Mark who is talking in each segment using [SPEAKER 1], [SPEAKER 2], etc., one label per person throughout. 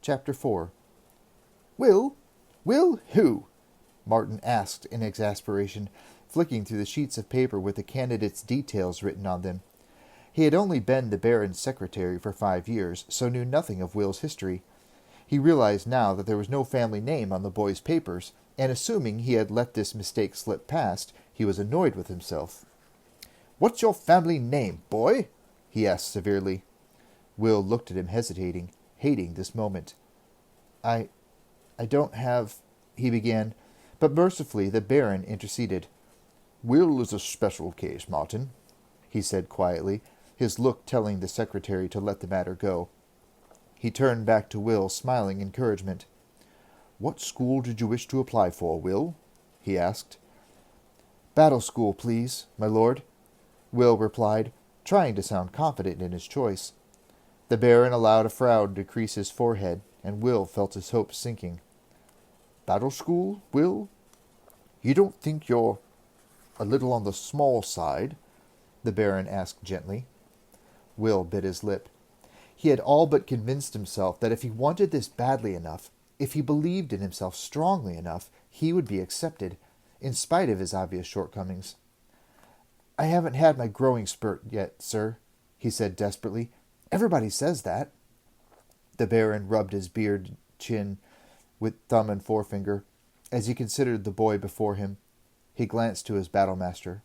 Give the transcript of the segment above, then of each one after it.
[SPEAKER 1] Chapter 4. Will? Will who? Martin asked in exasperation, flicking through the sheets of paper with the candidate's details written on them. He had only been the Baron's secretary for 5 years, so knew nothing of Will's history. He realized now that there was no family name on the boy's papers, and assuming he had let this mistake slip past, he was annoyed with himself. "What's your family name, boy?" he asked severely. Will looked at him hesitating, hating this moment. I don't have," he began, but mercifully the Baron interceded. "Will is a special case, Martin," he said quietly, his look telling the secretary to let the matter go. He turned back to Will, smiling encouragement. "What school did you wish to apply for, Will?" he asked. "Battle school, please, my lord," Will replied, trying to sound confident in his choice. The Baron allowed a frown to crease his forehead, and Will felt his hopes sinking. "Battle school, Will? You don't think you're a little on the small side?" the Baron asked gently. Will bit his lip. He had all but convinced himself that if he wanted this badly enough, if he believed in himself strongly enough, he would be accepted, in spite of his obvious shortcomings. "I haven't had my growing spurt yet, sir," he said desperately. "Everybody says that." The Baron rubbed his bearded chin with thumb and forefinger, as he considered the boy before him. He glanced to his battlemaster.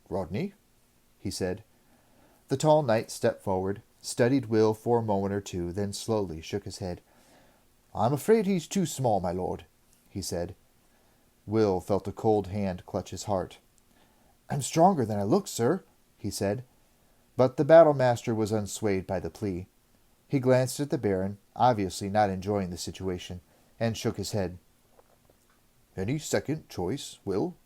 [SPEAKER 1] "Rodney?" he said. The tall knight stepped forward, studied Will for a moment or two, then slowly shook his head. "I'm afraid he's too small, my lord," he said. Will felt a cold hand clutch his heart. "I'm stronger than I look, sir," he said. But the battlemaster was unswayed by the plea. He glanced at the Baron, obviously not enjoying the situation, and shook his head. "Any second choice, Will?"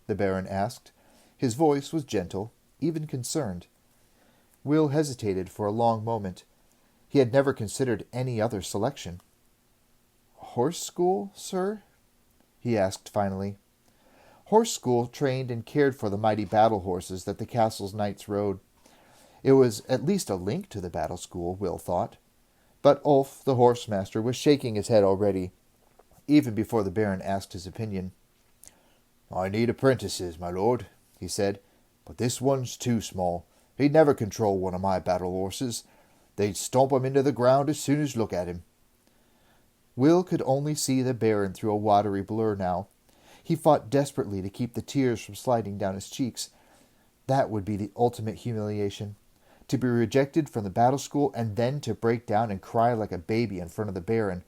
[SPEAKER 1] the Baron asked. His voice was gentle, even concerned. Will hesitated for a long moment. He had never considered any other selection. "Horse school, sir?" he asked finally. Horse school trained and cared for the mighty battle horses that the castle's knights rode. It was at least a link to the battle school, Will thought. But Ulf, the horsemaster, was shaking his head already, even before the Baron asked his opinion. "I need apprentices, my lord," he said, "but this one's too small. He'd never control one of my battle horses. They'd stomp him into the ground as soon as look at him." Will could only see the Baron through a watery blur now. He fought desperately to keep the tears from sliding down his cheeks. That would be the ultimate humiliation. To be rejected from the battle school and then to break down and cry like a baby in front of the Baron,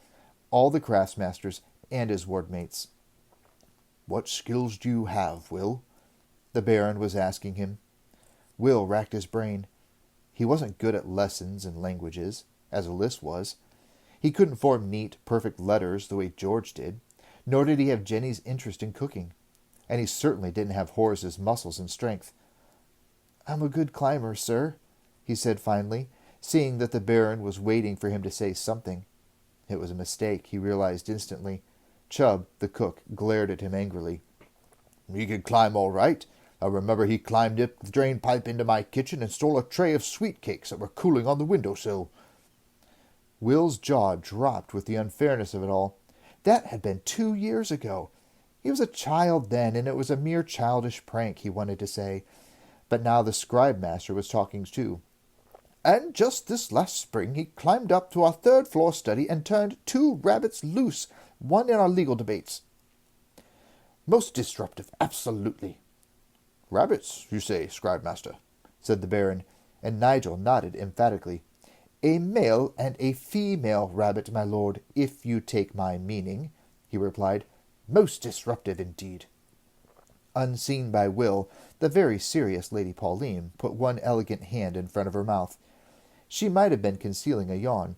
[SPEAKER 1] all the craftsmasters, and his wardmates. "What skills do you have, Will?" the Baron was asking him. Will racked his brain. He wasn't good at lessons and languages, as Alice was. He couldn't form neat, perfect letters the way George did, nor did he have Jenny's interest in cooking. And he certainly didn't have Horace's muscles and strength. "I'm a good climber, sir," he said finally, seeing that the Baron was waiting for him to say something. It was a mistake, he realized instantly. Chubb, the cook, glared at him angrily. "He can climb all right. I remember he climbed up the drain pipe into my kitchen and stole a tray of sweet cakes that were cooling on the window-sill." Will's jaw dropped with the unfairness of it all. That had been 2 years ago. He was a child then, and it was a mere childish prank, he wanted to say. But now the scribe-master was talking too. "And just this last spring he climbed up to our third-floor study and turned 2 rabbits loose, one in our legal debates." "Most disruptive, absolutely." "Rabbits, you say, scribe-master?" said the Baron, and Nigel nodded emphatically. "A male and a female rabbit, my lord, if you take my meaning," he replied. "Most disruptive indeed." Unseen by Will, the very serious Lady Pauline put one elegant hand in front of her mouth. She might have been concealing a yawn,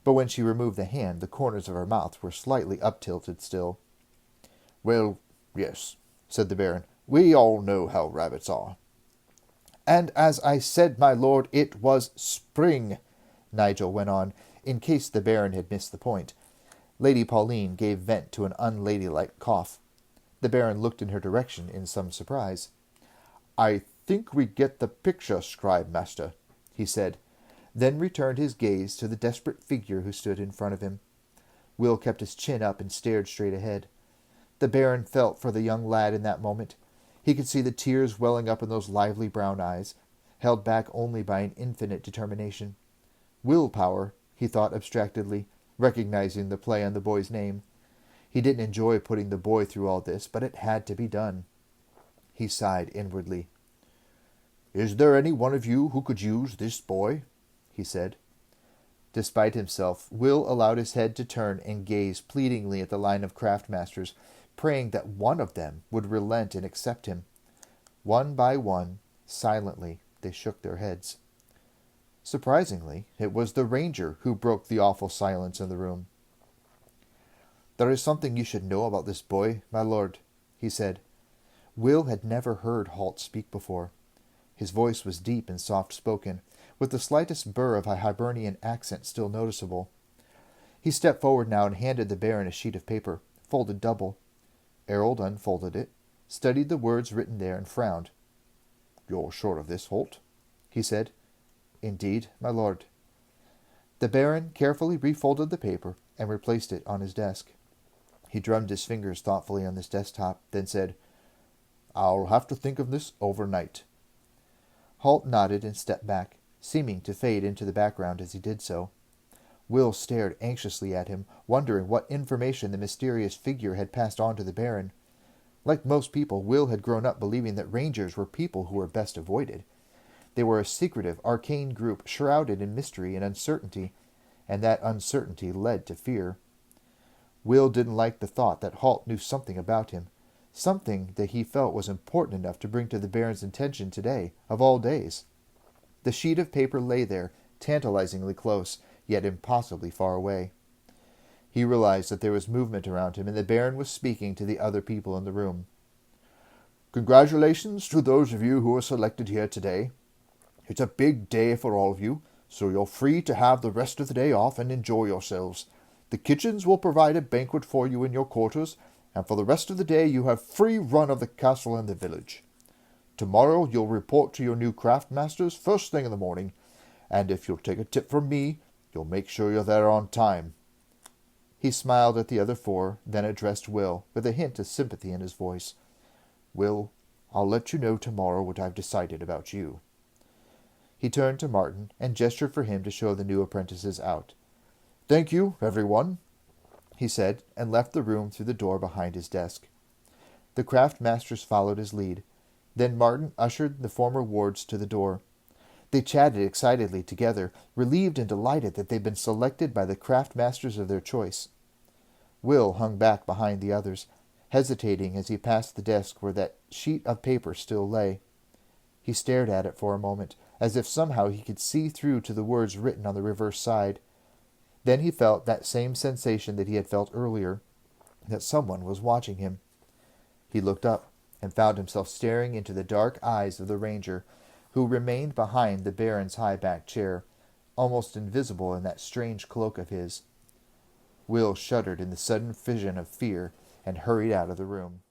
[SPEAKER 1] but when she removed the hand, the corners of her mouth were slightly up-tilted still. "Well, yes," said the Baron. "We all know how rabbits are." "And as I said, my lord, it was spring," Nigel went on, in case the Baron had missed the point. Lady Pauline gave vent to an unladylike cough. The Baron looked in her direction in some surprise. "I think we get the picture, scribe-master," he said. then returned his gaze to the desperate figure who stood in front of him. Will kept his chin up and stared straight ahead. The Baron felt for the young lad in that moment. He could see the tears welling up in those lively brown eyes, held back only by an infinite determination. Willpower, he thought abstractedly, recognizing the play on the boy's name. He didn't enjoy putting the boy through all this, but it had to be done. He sighed inwardly. "Is there any one of you who could use this boy?" he said. Despite himself, Will allowed his head to turn and gaze pleadingly at the line of craftmasters, praying that one of them would relent and accept him. One by one, silently, they shook their heads. Surprisingly, it was the ranger who broke the awful silence in the room. "There is something you should know about this boy, my lord," he said. Will had never heard Halt speak before. His voice was deep and soft-spoken, with the slightest burr of a Hibernian accent still noticeable. He stepped forward now and handed the Baron a sheet of paper, folded double. Errol unfolded it, studied the words written there, and frowned. "You're sure of this, Halt?" he said. "Indeed, my lord." The Baron carefully refolded the paper and replaced it on his desk. He drummed his fingers thoughtfully on his desktop, then said, "I'll have to think of this overnight." Halt nodded and stepped back, seeming to fade into the background as he did so. Will stared anxiously at him, wondering what information the mysterious figure had passed on to the Baron. Like most people, Will had grown up believing that rangers were people who were best avoided. They were a secretive, arcane group shrouded in mystery and uncertainty, and that uncertainty led to fear. Will didn't like the thought that Halt knew something about him, something that he felt was important enough to bring to the Baron's attention today, of all days. The sheet of paper lay there, tantalizingly close, yet impossibly far away. He realized that there was movement around him, and the Baron was speaking to the other people in the room. "Congratulations to those of you who are selected here today. It's a big day for all of you, so you're free to have the rest of the day off and enjoy yourselves. The kitchens will provide a banquet for you in your quarters, and for the rest of the day you have free run of the castle and the village. Tomorrow you'll report to your new craftmasters first thing in the morning, and if you'll take a tip from me, you'll make sure you're there on time." He smiled at the other four, then addressed Will, with a hint of sympathy in his voice. "Will, I'll let you know tomorrow what I've decided about you." He turned to Martin and gestured for him to show the new apprentices out. "Thank you, everyone," he said, and left the room through the door behind his desk. The craftmasters followed his lead. Then Martin ushered the former wards to the door. They chatted excitedly together, relieved and delighted that they'd been selected by the craftmasters of their choice. Will hung back behind the others, hesitating as he passed the desk where that sheet of paper still lay. He stared at it for a moment, as if somehow he could see through to the words written on the reverse side. Then he felt that same sensation that he had felt earlier, that someone was watching him. He looked up and found himself staring into the dark eyes of the ranger, who remained behind the Baron's high-backed chair, almost invisible in that strange cloak of his. Will shuddered in the sudden vision of fear and hurried out of the room.